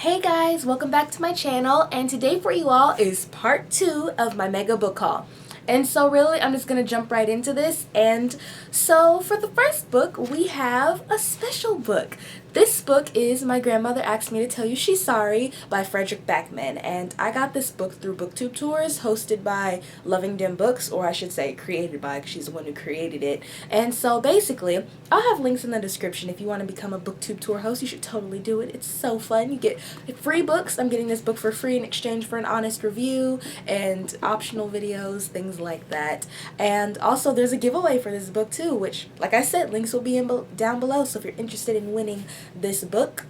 Hey guys, welcome back to my channel, and today for you all is part 2 of my mega book haul. And so really I'm just gonna jump right into this. And so for the first book we have a special book. This book is My Grandmother Asked Me to Tell You She's Sorry by Fredrik Backman, and I got this book through booktube tours hosted by Loving Dim Books, or I should say created by, because she's the one who created it. And so basically I'll have links in the description. If you want to become a booktube tour host, you should totally do it. It's so fun. You get free books. I'm getting this book for free in exchange for an honest review and optional videos, things like that. And also there's a giveaway for this book too, which, like I said, links will be down below. So if you're interested in winning this book,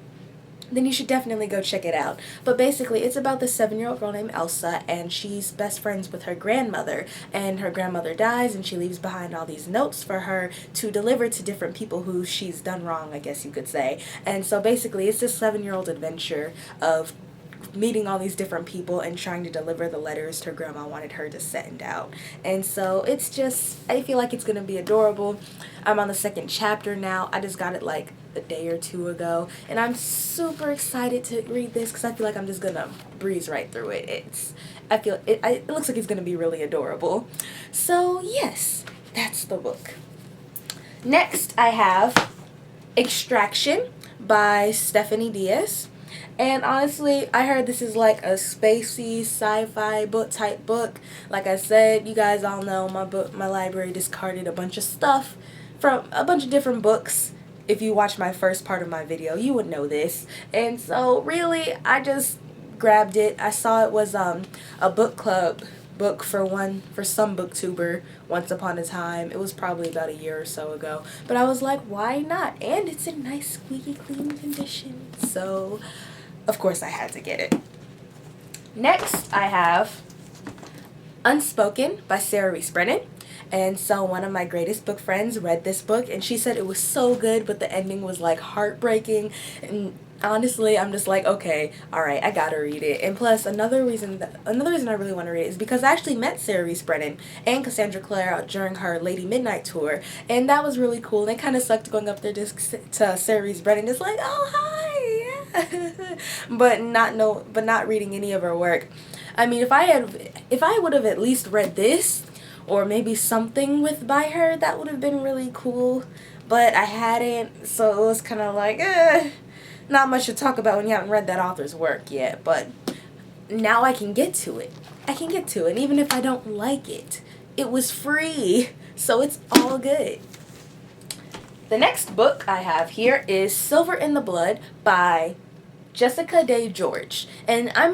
then you should definitely go check it out. But basically it's about this 7-year-old girl named Elsa, and she's best friends with her grandmother, and her grandmother dies and she leaves behind all these notes for her to deliver to different people who she's done wrong, I guess you could say. And so basically it's this 7-year-old adventure of meeting all these different people and trying to deliver the letters her grandma wanted her to send out. And so it's just, I feel like it's gonna be adorable. I'm on the 2nd chapter now. I just got it like a day or two ago, and I'm super excited to read this because I feel like I'm just gonna breeze right through it. It looks like it's gonna be really adorable. So yes, that's the book. Next I have Extraction by Stephanie Diaz. And honestly, I heard this is like a spacey sci-fi book type book. Like I said, you guys all know my library discarded a bunch of stuff from a bunch of different books. If you watched my first part of my video, you would know this. And so really, I just grabbed it. I saw it was a book club book for some booktuber once upon a time. It was probably about a year or so ago. But I was like, why not? And it's in nice squeaky clean condition. So of course I had to get it. Next I have Unspoken by Sarah Reese Brennan. And so one of my greatest book friends read this book and she said it was so good, but the ending was like heartbreaking. And honestly, I'm just like, okay, alright, I gotta read it. And plus, another reason I really want to read it is because I actually met Sarah Reese Brennan and Cassandra Clare during her Lady Midnight tour, and that was really cool. And it kind of sucked going up there just to Sarah Reese Brennan, just like, oh hi, yeah. but not reading any of her work. I mean, if I would have at least read this, or maybe something by her, that would have been really cool. But I hadn't, so it was kind of like, not much to talk about when you haven't read that author's work yet. But now I can get to it. And even if I don't like it, it was free, so it's all good. The next book I have here is Silver in the Blood by Jessica Day George. And I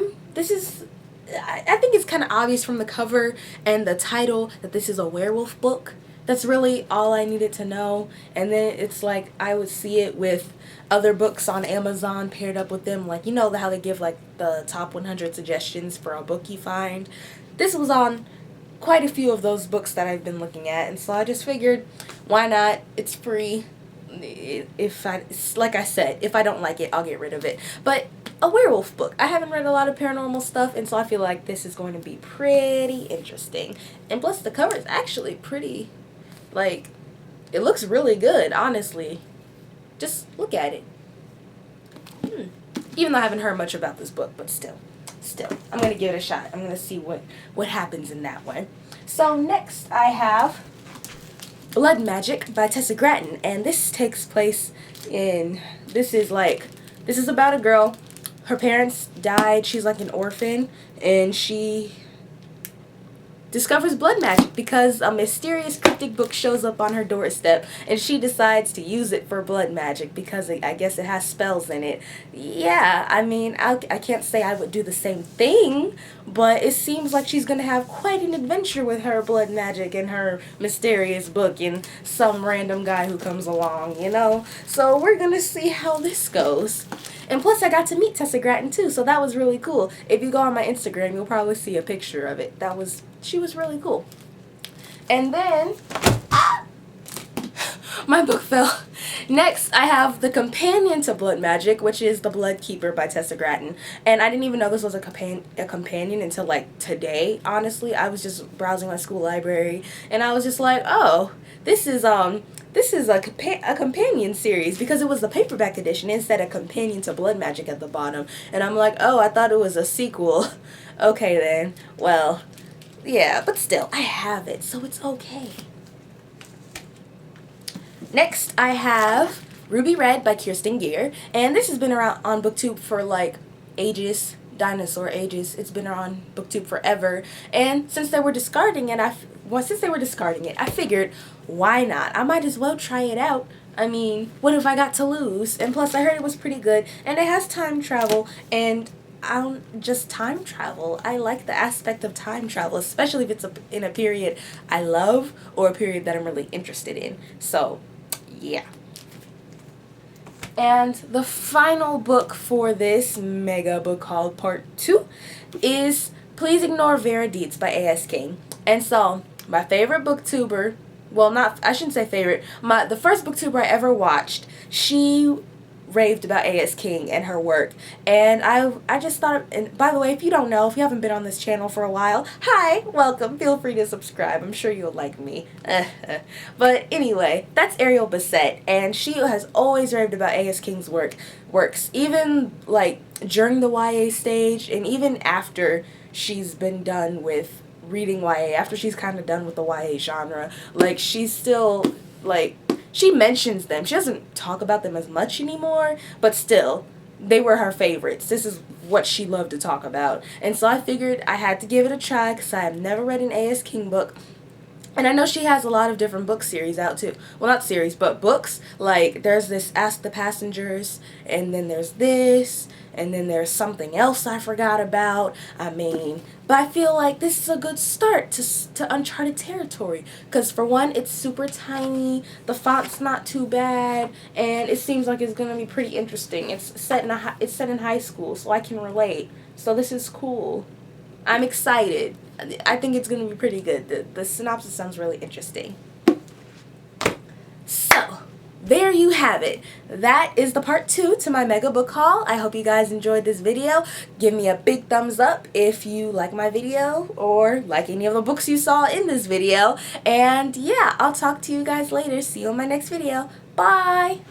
think it's kind of obvious from the cover and the title that this is a werewolf book. That's really all I needed to know. And then it's like I would see it with other books on Amazon paired up with them. Like, you know how they give like the top 100 suggestions for a book you find? This was on quite a few of those books that I've been looking at. And so I just figured, why not? It's free. Like I said, if I don't like it, I'll get rid of it. But a werewolf book. I haven't read a lot of paranormal stuff, and so I feel like this is going to be pretty interesting. And plus the cover is actually pretty, like, it looks really good, honestly. Just look at it. Even though I haven't heard much about this book, but still, I'm going to give it a shot. I'm going to see what happens in that one. So next I have Blood Magic by Tessa Gratton, and this takes place this is about a girl. Her parents died, she's like an orphan, and she discovers blood magic because a mysterious cryptic book shows up on her doorstep, and she decides to use it for blood magic because I guess it has spells in it. Yeah, I mean, I can't say I would do the same thing, but it seems like she's gonna have quite an adventure with her blood magic and her mysterious book and some random guy who comes along, you know? So we're gonna see how this goes. And plus I got to meet Tessa Gratton too, so that was really cool. If you go on my Instagram, you'll probably see a picture of it. She was really cool. And then, My book fell. Next, I have the companion to Blood Magic, which is The Blood Keeper by Tessa Gratton. And I didn't even know this was a companion until like today. Honestly, I was just browsing my school library, and I was just like, oh, this is a companion series, because it was the paperback edition. It said a companion to Blood Magic at the bottom, and I'm like, oh, I thought it was a sequel. Okay then, well, yeah, but still, I have it, so it's okay. Next, I have Ruby Red by Kirsten Gier, and this has been around on BookTube for like ages, dinosaur ages. It's been on BookTube forever, and since they were discarding it, I figured, why not? I might as well try it out. I mean, what have I got to lose? And plus, I heard it was pretty good, and it has time travel, and I don't just time travel. I like the aspect of time travel, especially if it's in a period I love or a period that I'm really interested in. So, yeah. And the final book for this mega book haul part 2 is Please Ignore Vera Dietz by A.S. King. And so, my favorite booktuber, well, not, I shouldn't say favorite, the first booktuber I ever watched, she raved about A.S. King and her work, and I just thought, and by the way, if you don't know, if you haven't been on this channel for a while, hi, welcome, feel free to subscribe, I'm sure you'll like me. But anyway, that's Ariel Bissett, and she has always raved about A.S. King's works, even like during the YA stage, and even after she's been done with reading YA, after she's kind of done with the YA genre, like she's still like, she mentions them. She doesn't talk about them as much anymore, but still, they were her favorites. This is what she loved to talk about. And so I figured I had to give it a try, because I have never read an A.S. King book. And I know she has a lot of different book series out too. Well, not series, but books. Like, there's this Ask the Passengers, and then there's this, and then there's something else I forgot about. I mean, but I feel like this is a good start to uncharted territory. Because for one, it's super tiny, the font's not too bad, and it seems like it's going to be pretty interesting. It's set in high school, so I can relate. So this is cool. I'm excited. I think it's going to be pretty good. The synopsis sounds really interesting. So, there you have it. That is the part 2 to my mega book haul. I hope you guys enjoyed this video. Give me a big thumbs up if you like my video or like any of the books you saw in this video. And yeah, I'll talk to you guys later. See you in my next video. Bye!